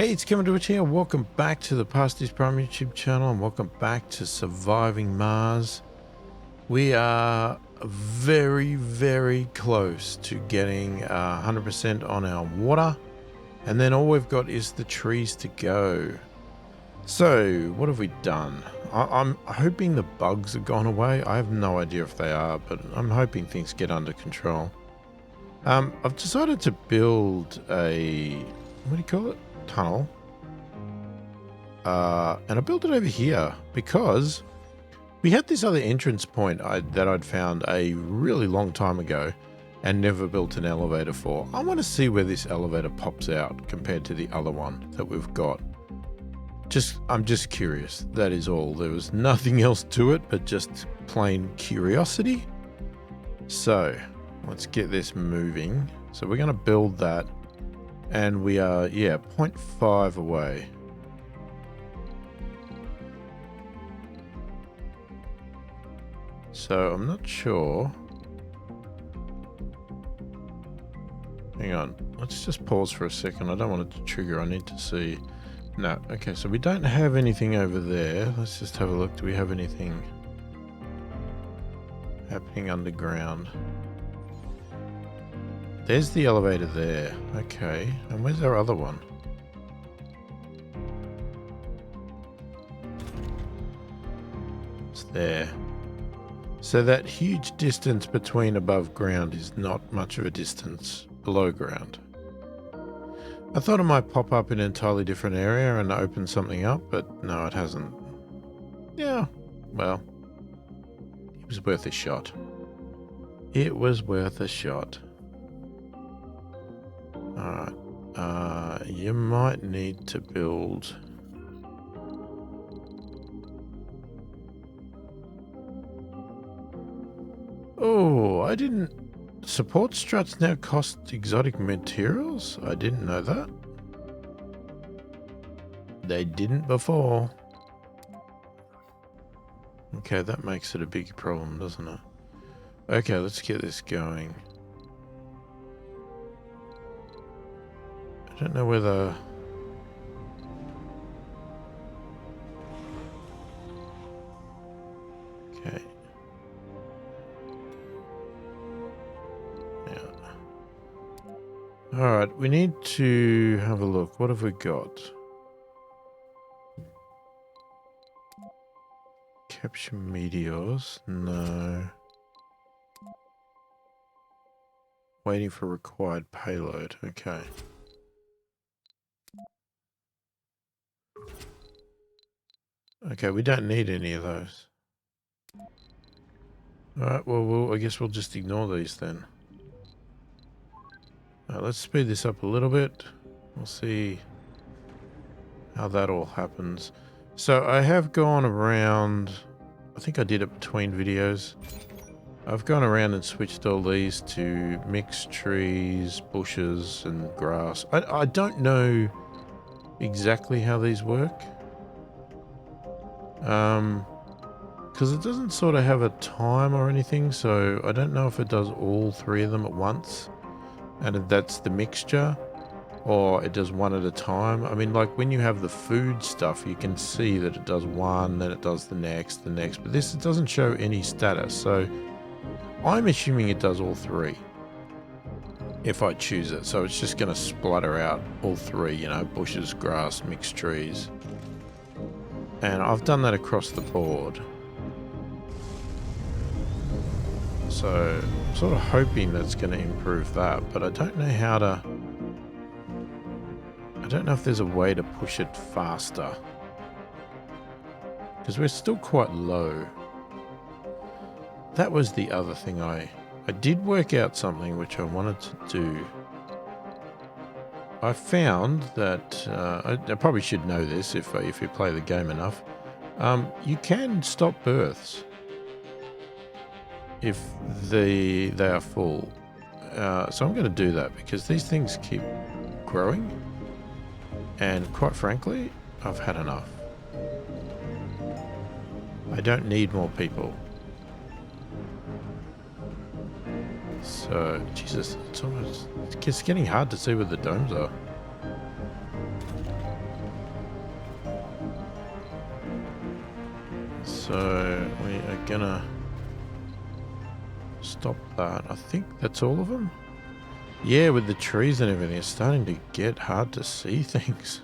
Hey, it's Kevin Twitch here. Welcome back to the pasthisprime YouTube channel and welcome back to Surviving Mars. We are very, very close to getting 100% on our water, and then all we've got is the trees to go. So, what have we done? I'm hoping the bugs have gone away. I have no idea if they are, but I'm hoping things get under control. I've decided to build a, what do you call it? Tunnel. And I built it over here because we had this other entrance point that I'd found a really long time ago and never built an elevator for. I want to see where this elevator pops out compared to the other one that we've got. I'm just curious. That is all. There was nothing else to it but just plain curiosity. So let's get this moving. So we're going to build that. And we are, 0.5 away. So I'm not sure. Hang on. Let's just pause for a second. I don't want it to trigger. I need to see. No. Okay, so we don't have anything over there. Let's just have a look. Do we have anything happening underground? There's the elevator there. Okay. And where's our other one? It's there. So that huge distance between above ground is not much of a distance below ground. I thought it might pop up in an entirely different area and open something up, but no, it hasn't. Yeah, well, it was worth a shot. It was worth a shot. Alright, you might need to build... Oh, I didn't... Support struts now cost exotic materials? I didn't know that. They didn't before. Okay, that makes it a big problem, doesn't it? Okay, let's get this going. I don't know whether... Okay. Yeah. Alright, we need to have a look. What have we got? Capture meteors? No. Waiting for required payload. Okay. Okay, we don't need any of those. Alright, well, I guess we'll just ignore these then. Let's speed this up a little bit. We'll see how that all happens. So I have gone around, I think I did it between videos. I've gone around and switched all these to mixed trees, bushes, and grass. I don't know exactly how these work. Because it doesn't sort of have a time or anything, so I don't know if it does all three of them at once, and that's the mixture, or it does one at a time. I mean, like when you have the food stuff, you can see that it does one, then it does the next, but this, it doesn't show any status, so I'm assuming it does all three if I choose it. So it's just going to splatter out all three, you know, bushes, grass, mixed trees. And I've done that across the board. So I'm sort of hoping that's going to improve that, but I don't know how to... I don't know if there's a way to push it faster. Because we're still quite low. That was the other thing I did work out something which I wanted to do. I found that, I probably should know this if you play the game enough, you can stop births if they are full. So I'm going to do that because these things keep growing, and quite frankly, I've had enough. I don't need more people. So, Jesus, it's getting hard to see where the domes are. So we are gonna stop that. I think that's all of them. Yeah, with the trees and everything, it's starting to get hard to see things.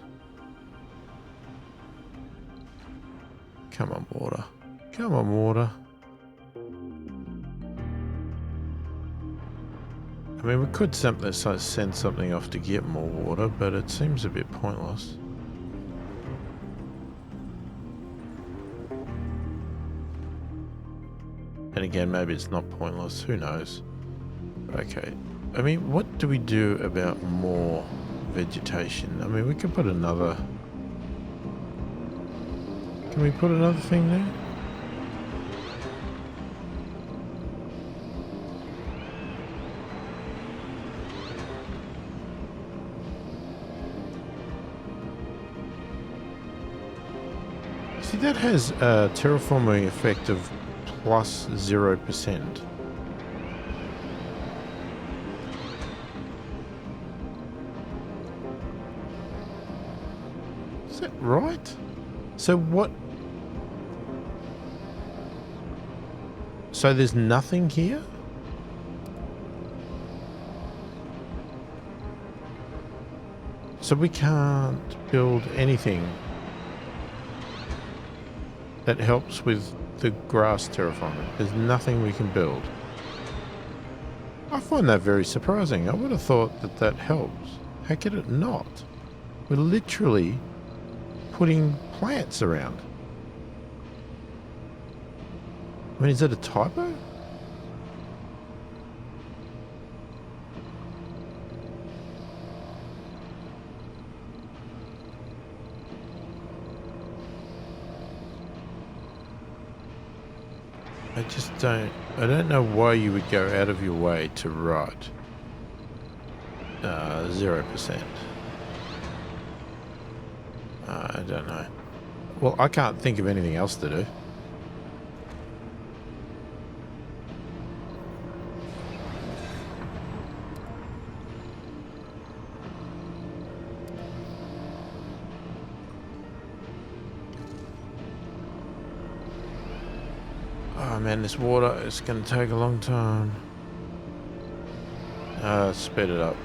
Come on, water. Come on, water. I mean, we could simply send something off to get more water, but it seems a bit pointless. And again, maybe it's not pointless. Who knows? Okay. I mean, what do we do about more vegetation? I mean, we could put another... Can we put another thing there? See, that has a terraforming effect of plus 0%. Is that right? So what? So there's nothing here? So we can't build anything that helps with the grass terraforming. There's nothing we can build. I find that very surprising. I would have thought that that helps. How could it not? We're literally putting plants around. I mean, is that a typo? I don't know why you would go out of your way to write 0%. I don't know. Well, I can't think of anything else to do. Oh man, this water is going to take a long time. Speed it up.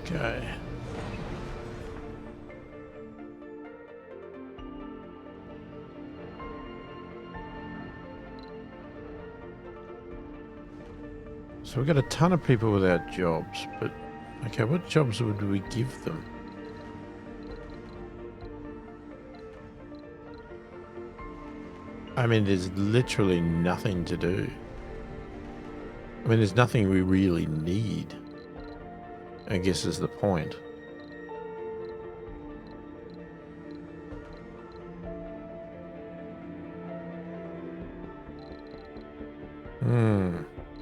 Okay. So we've got a ton of people without jobs, but okay, what jobs would we give them? I mean, there's literally nothing to do. I mean, there's nothing we really need, I guess is the point.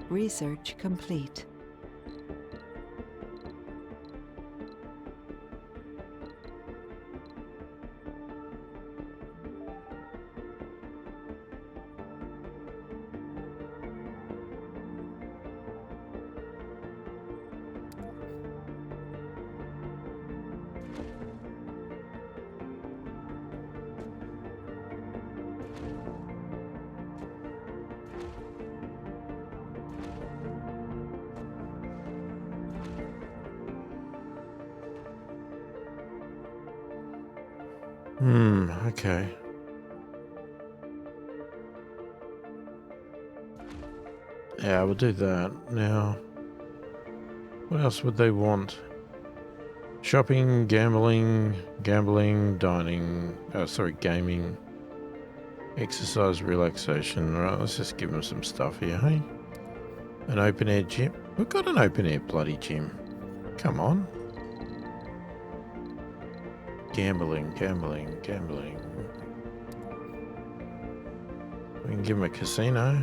Research complete. Okay. Yeah, we'll do that. Now, what else would they want? Shopping, gambling, dining, gaming, exercise, relaxation. All right, let's just give them some stuff here, hey? An open air gym. We've got an open air bloody gym. Come on. Gambling, gambling, gambling. We can give him a casino.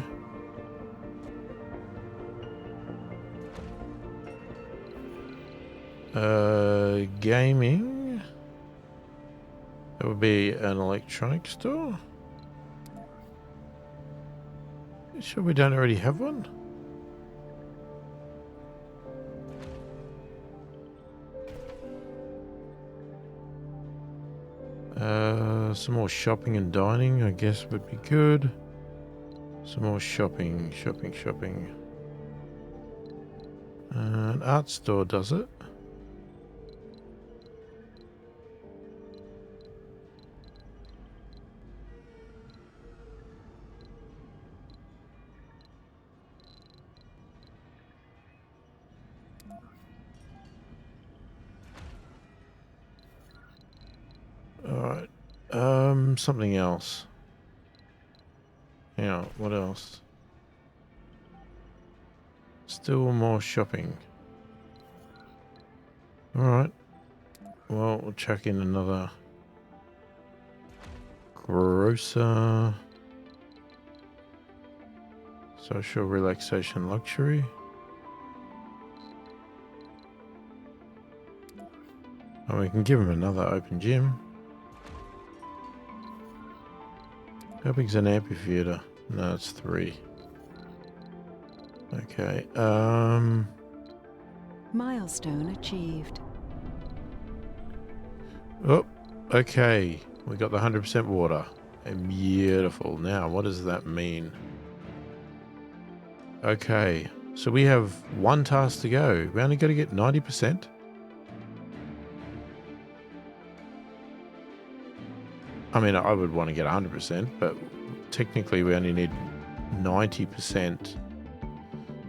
Gaming. That would be an electronics store. You sure we don't already have one? Some more shopping and dining, I guess, would be good. Some more shopping. An art store does it. Alright. Something else. Yeah, what else? Still more shopping. Alright. Well, we'll chuck in another grocer. Social relaxation luxury. And we can give him another open gym. How big's an amphitheater? No, it's 3. Okay. Milestone achieved. Oh, okay. We got the 100% water. Beautiful. Now, what does that mean? Okay. So we have one task to go. We only got to get 90%. I mean, I would want to get 100%, but technically we only need 90%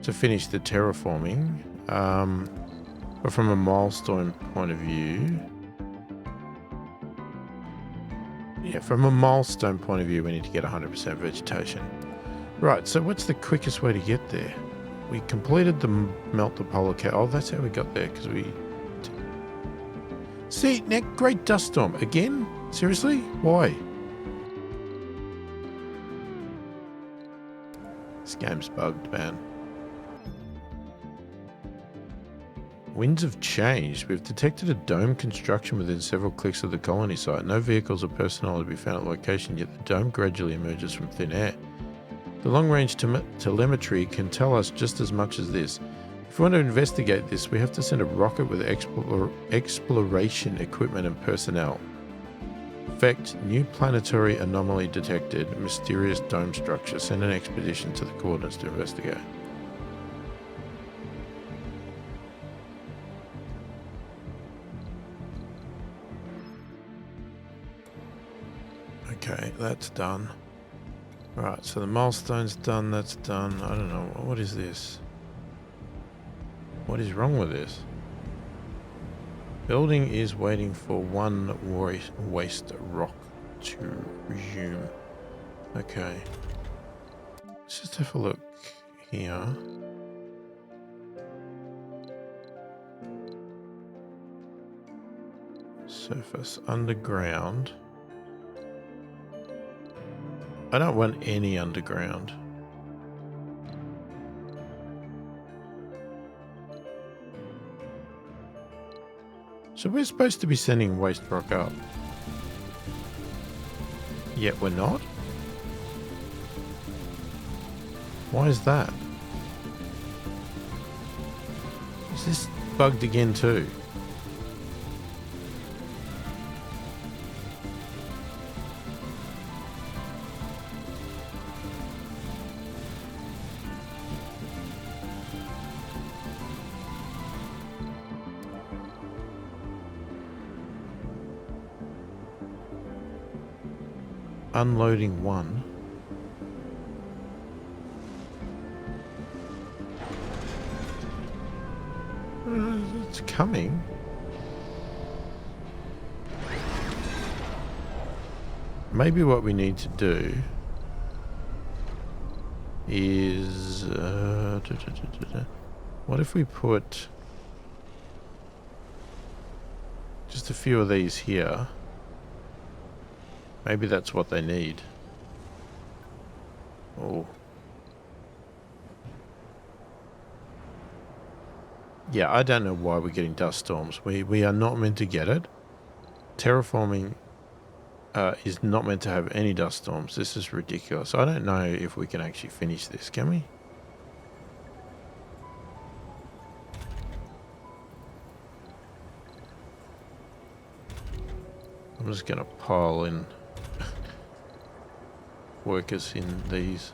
to finish the terraforming. But from a milestone point of view, from a milestone point of view, we need to get 100% vegetation. Right, so what's the quickest way to get there? We completed the melt the polar cap. Oh, that's how we got there, because we... See, Nick, great dust storm. Again? Seriously? Why? This game's bugged, man. Winds have changed. We've detected a dome construction within several clicks of the colony site. No vehicles or personnel are to be found at the location, yet the dome gradually emerges from thin air. The long-range telemetry can tell us just as much as this. If we want to investigate this, we have to send a rocket with exploration equipment and personnel. Effect, new planetary anomaly detected, mysterious dome structure. Send an expedition to the coordinates to investigate. Okay, that's done. Right, so the milestone's done, that's done. I don't know, what is this? What is wrong with this? Building is waiting for one waste rock to resume. Okay. Let's just have a look here. Surface underground. I don't want any underground. So we're supposed to be sending waste rock up. Yet we're not? Why is that? Is this bugged again too? Unloading 1. It's coming. Maybe what we need to do is... what if we put Just a few of these here. Maybe that's what they need. Oh. Yeah, I don't know why we're getting dust storms. We are not meant to get it. Terraforming is not meant to have any dust storms. This is ridiculous. I don't know if we can actually finish this, can we? I'm just going to pile in workers in these.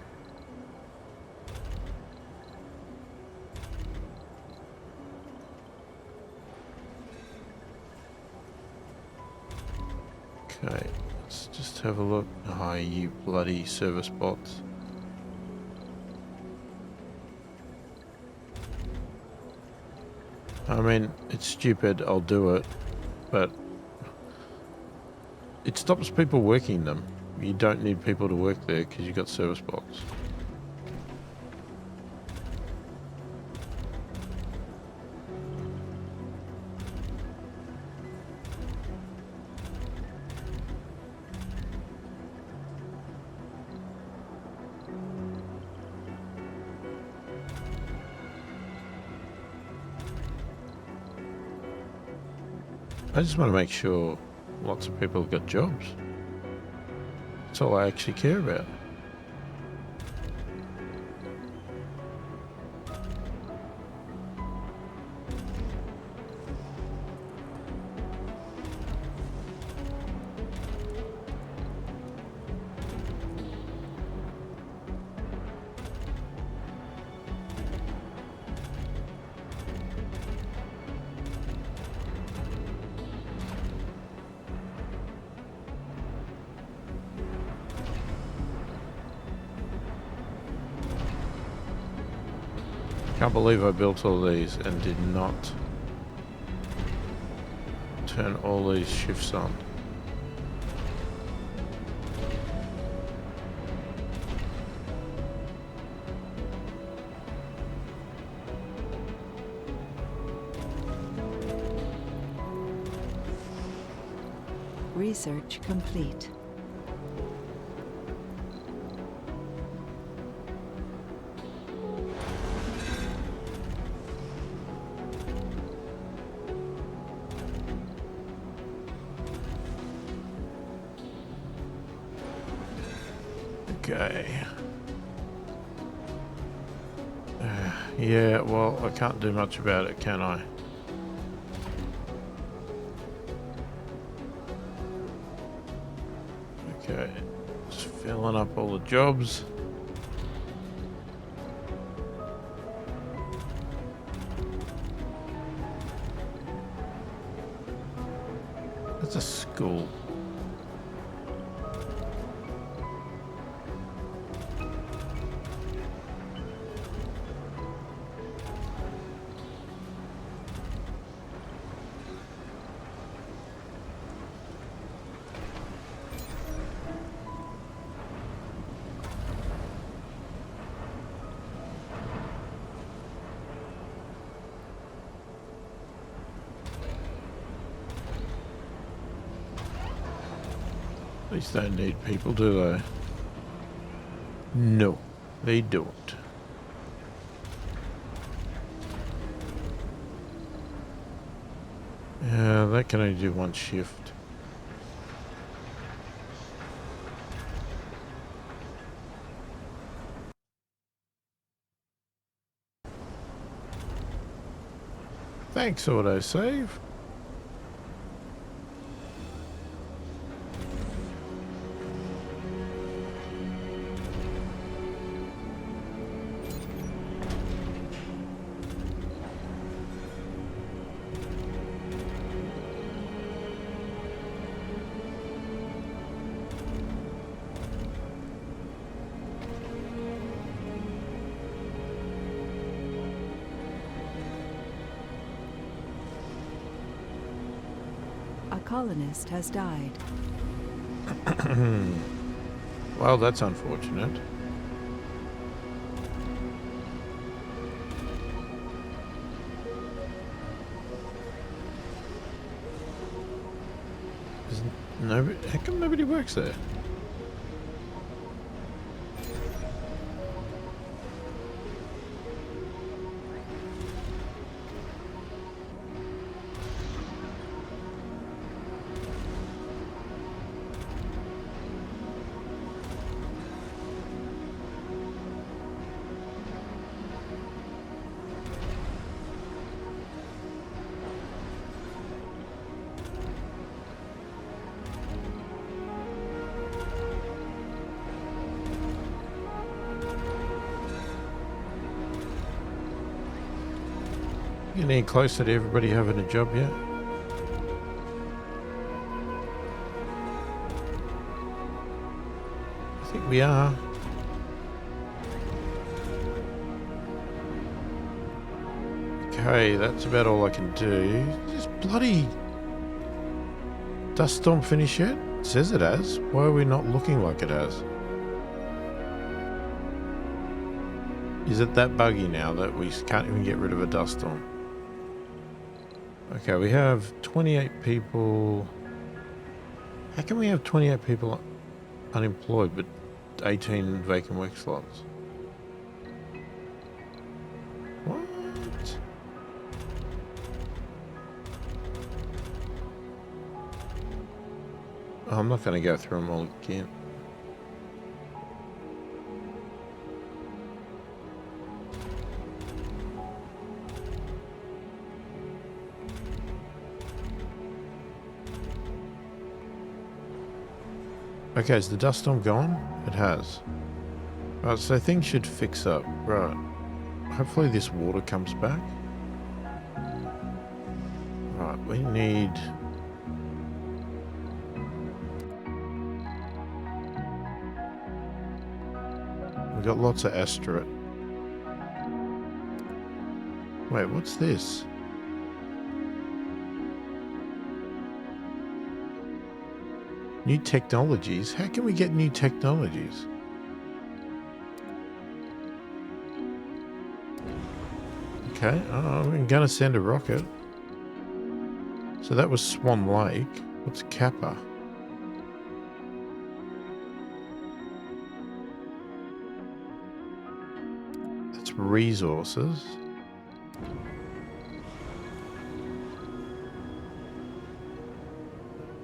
Okay, let's just have a look. Oh, you bloody service bots. I mean, it's stupid, I'll do it, but it stops people working them. You don't need people to work there because you've got service bots. I just want to make sure lots of people have got jobs. That's all I actually care about. Can't believe I built all these and did not turn all these shifts on. Research complete. Okay. Yeah, well, I can't do much about it, can I? Okay. Just filling up all the jobs. That's a school. These don't need people, do they? No, they don't. Yeah, that can only do one shift. Thanks, autosave. A colonist has died. Well, that's unfortunate. Isn't nobody? How come nobody works there? Getting any closer to everybody having a job yet? I think we are. Okay, that's about all I can do. This bloody dust storm finish yet? It says it has. Why are we not looking like it has? Is it that buggy now that we can't even get rid of a dust storm? Okay, we have 28 people. How can we have 28 people unemployed but 18 vacant work slots? What? Oh, I'm not going to go through them all again. Okay, is the dust storm gone? It has. Right, so things should fix up. Right. Hopefully this water comes back. Right, we need... We've got lots of asteroid. Wait, what's this? New technologies? How can we get new technologies? Okay, we're gonna send a rocket. So that was Swan Lake. What's Kappa? That's resources.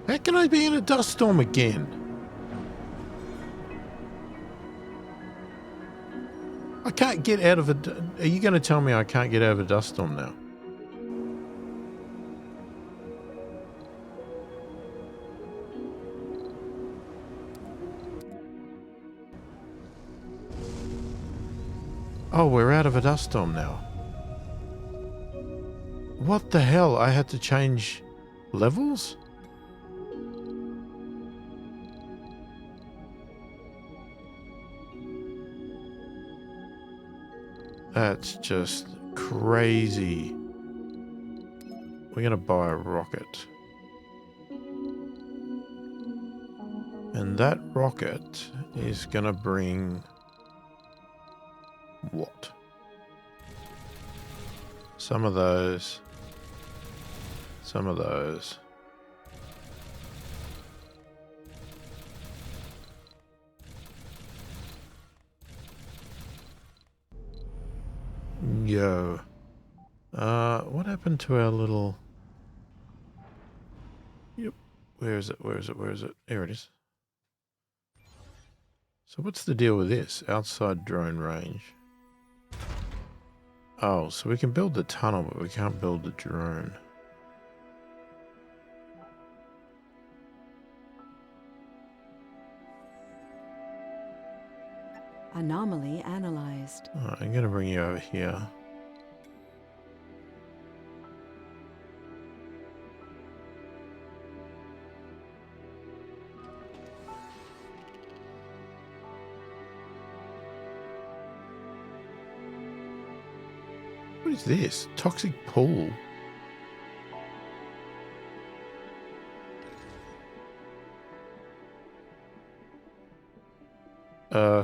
How can I be in a dust storm again? I can't get out of a... Are you going to tell me I can't get out of a dust storm now? Oh, we're out of a dust storm now. What the hell? I had to change levels? That's just crazy. We're gonna buy a rocket. And that rocket is gonna bring... what? Some of those. Some of those. Yo. What happened to our little... Yep. Where is it? Where is it? Where is it? There it is. So what's the deal with this? Outside drone range. Oh, so we can build the tunnel, but we can't build the drone. Anomaly analyzed. Alright, I'm going to bring you over here. What is this? Toxic pool?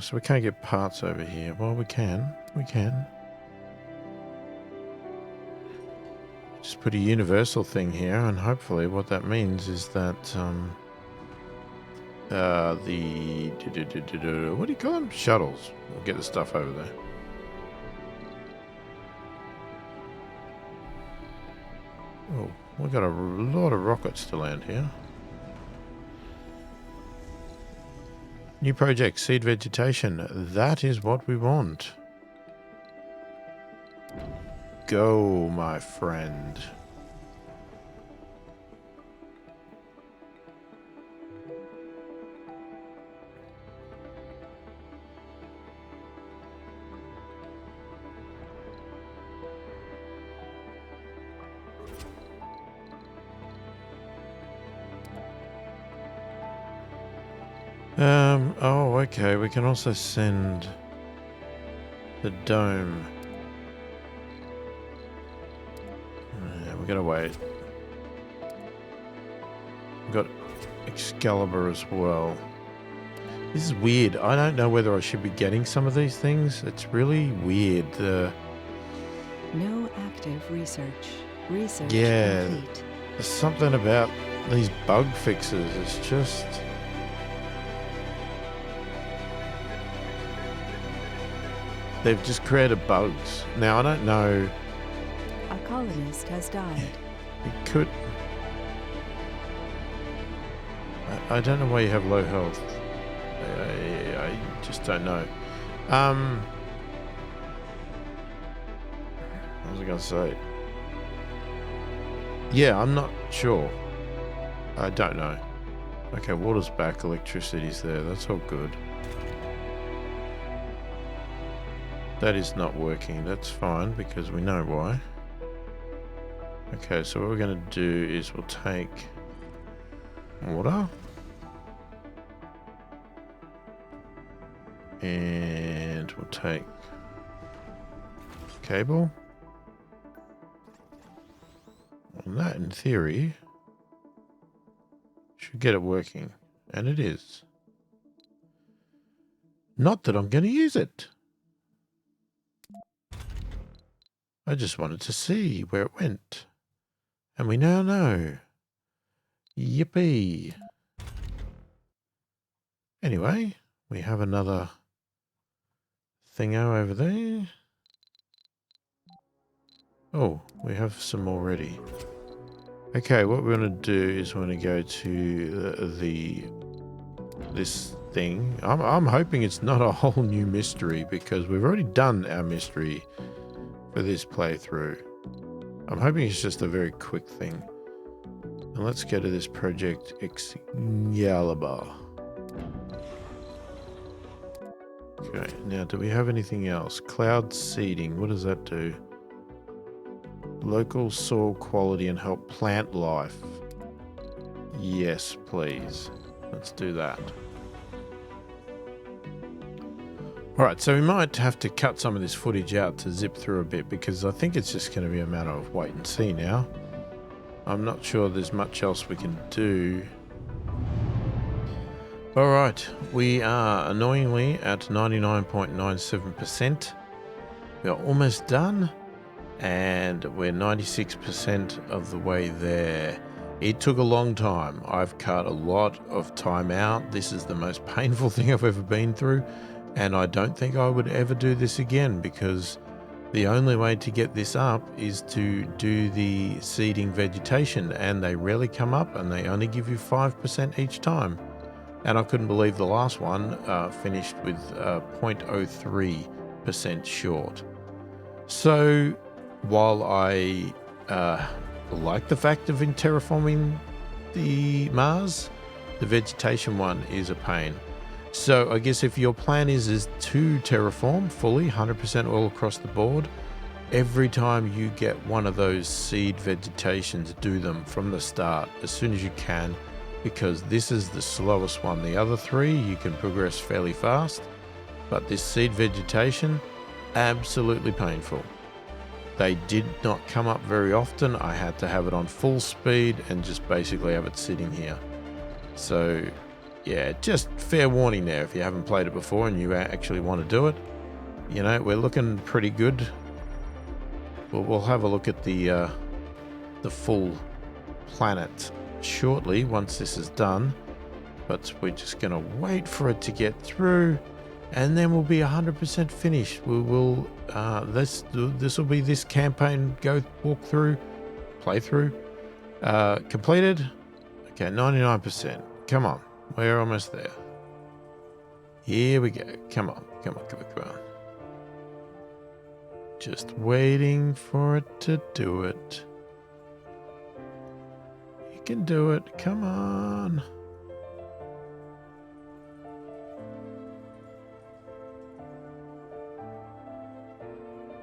So we can't get parts over here. Well, we can. We can. Just just put a universal thing here, and hopefully what that means is that what do you call them? Shuttles. We'll get the stuff over there. Oh, we've got a lot of rockets to land here. New project, seed vegetation. That is what we want. Go, my friend. Oh, okay, we can also send the dome. Yeah, we gotta wait. We've got Excalibur as well. This is weird. I don't know whether I should be getting some of these things. It's really weird. No active research. Research complete. There's something about these bug fixes. It's just... they've just created bugs. Now, I don't know... A colonist has died. It could... I don't know why you have low health. I just don't know. What was I going to say? Yeah, I'm not sure. I don't know. Okay, water's back, electricity's there. That's all good. That is not working. That's fine because we know why. Okay, so what we're going to do is we'll take water. And we'll take cable. And that, in theory, should get it working. And it is. Not that I'm going to use it. I just wanted to see where it went. And we now know. Yippee. Anyway, we have another thingo over there. Oh, we have some already. Okay, what we're going to do is we're going to go to this thing. I'm hoping it's not a whole new mystery because we've already done our mystery for this playthrough. I'm hoping it's just a very quick thing. And let's go to this project Excalibur. Okay, now do we have anything else? Cloud seeding, what does that do? Local soil quality and help plant life. Yes, please. Let's do that. Alright, so we might have to cut some of this footage out to zip through a bit because I think it's just going to be a matter of wait and see now. I'm not sure there's much else we can do. Alright, we are annoyingly at 99.97%. We are almost done. And we're 96% of the way there. It took a long time. I've cut a lot of time out. This is the most painful thing I've ever been through. And I don't think I would ever do this again because the only way to get this up is to do the seeding vegetation. And they rarely come up and they only give you 5% each time. And I couldn't believe the last one finished with 0.03% short. So... while I like the fact of terraforming the Mars, the vegetation one is a pain. So I guess if your plan is to terraform fully, 100% all across the board, every time you get one of those seed vegetations, do them from the start as soon as you can, because this is the slowest one. The other three, you can progress fairly fast, but this seed vegetation, absolutely painful. They did not come up very often. I had to have it on full speed and just basically have it sitting here. So yeah, just fair warning there if you haven't played it before and you actually want to do it. You know, we're looking pretty good. We'll have a look at the the full planet shortly once this is done. But we're just going to wait for it to get through, and then we'll be 100% finished. We will, this will be this campaign playthrough, completed. Okay, 99%. Come on, we're almost there. Here we go. Come on. Just waiting for it to do it. You can do it. Come on.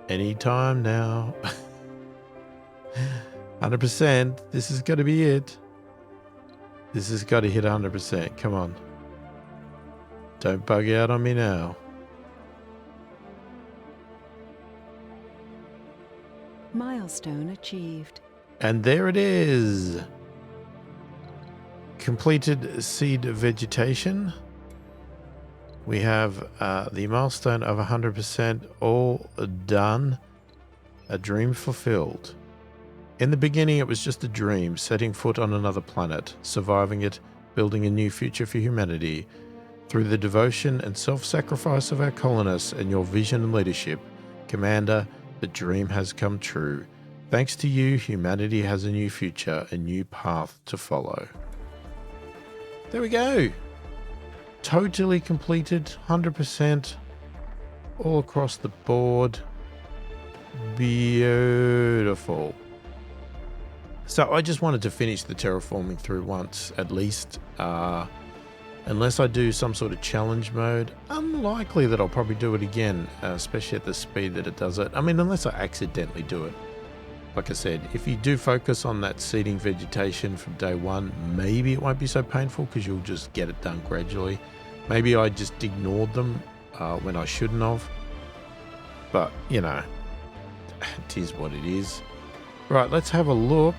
Anytime now. 100%. This is got to be it. This has got to hit 100%. Come on. Don't bug out on me now. Milestone achieved. And there it is. Completed seed vegetation. We have the milestone of 100% all done. A dream fulfilled. In the beginning, it was just a dream, setting foot on another planet, surviving it, building a new future for humanity. Through the devotion and self-sacrifice of our colonists and your vision and leadership, Commander, the dream has come true. Thanks to you, humanity has a new future, a new path to follow. There we go. Totally completed, 100%, all across the board. Beautiful. So I just wanted to finish the terraforming through once, at least. Unless I do some sort of challenge mode, unlikely that I'll probably do it again, especially at the speed that it does it. I mean, unless I accidentally do it. Like I said, if you do focus on that seeding vegetation from day one, maybe it won't be so painful because you'll just get it done gradually. Maybe I just ignored them when I shouldn't have. But, you know, it is what it is. Right, let's have a look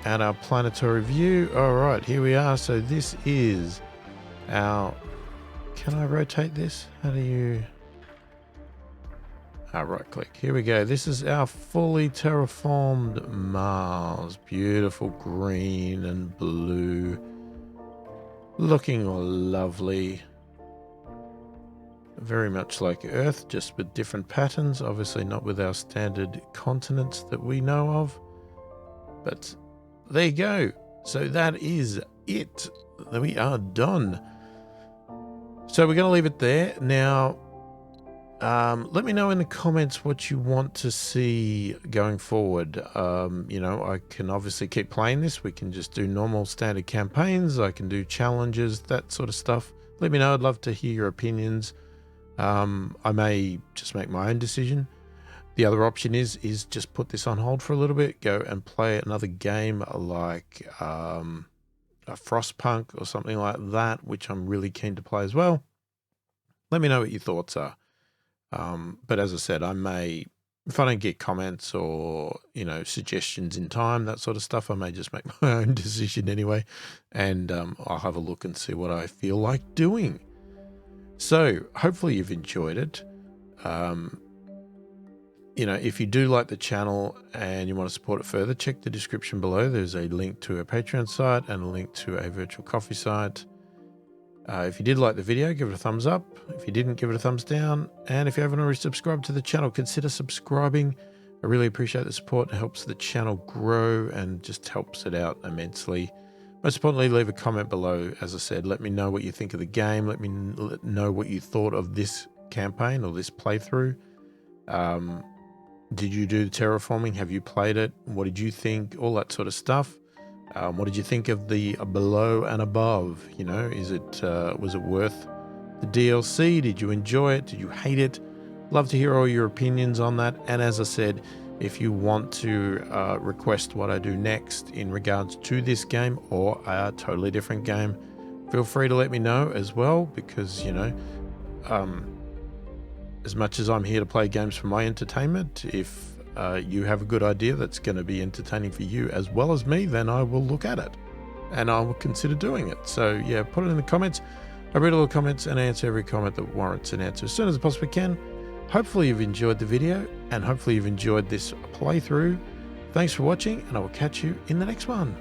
at our planetary view. All right, here we are. So this is our... Can I rotate this? How do you... right click. Here we go. This is our fully terraformed Mars. Beautiful green and blue. Looking lovely. Very much like Earth, just with different patterns. Obviously not with our standard continents that we know of. But there you go. So that is it. We are done. So we're going to leave it there. Now, let me know in the comments what you want to see going forward. You know, I can obviously keep playing this. We can just do normal standard campaigns. I can do challenges, that sort of stuff. Let me know. I'd love to hear your opinions. I may just make my own decision. The other option is just put this on hold for a little bit, go and play another game like a Frostpunk or something like that, which I'm really keen to play as well. Let me know what your thoughts are. But as I said, I may, if I don't get comments or, you know, suggestions in time, that sort of stuff, I may just make my own decision anyway. And I'll have a look and see what I feel like doing. So hopefully you've enjoyed it. You know, if you do like the channel and you want to support it further, check the description below. There's a link to a Patreon site and a link to a virtual coffee site. If you did like the video, give it a thumbs up. If you didn't, give it a thumbs down. And if you haven't already subscribed to the channel, consider subscribing. I really appreciate the support. It helps the channel grow and just helps it out immensely. Most importantly, leave a comment below. As I said, let me know what you think of the game. Let me know what you thought of this campaign or this playthrough. Did you do terraforming? Have you played it? What did you think? All that sort of stuff. What did you think of the below and above? You know, was it worth the DLC? Did you enjoy it? Did you hate it? Love to hear all your opinions on that. And as I said, if you want to request what I do next in regards to this game or a totally different game, feel free to let me know as well, because, you know, as much as I'm here to play games for my entertainment, if you have a good idea that's going to be entertaining for you as well as me, then I will look at it and I will consider doing it. So yeah, put it in the comments. I read all the comments and answer every comment that warrants an answer as soon as I possibly can. Hopefully you've enjoyed the video and hopefully you've enjoyed this playthrough. Thanks for watching, and I will catch you in the next one.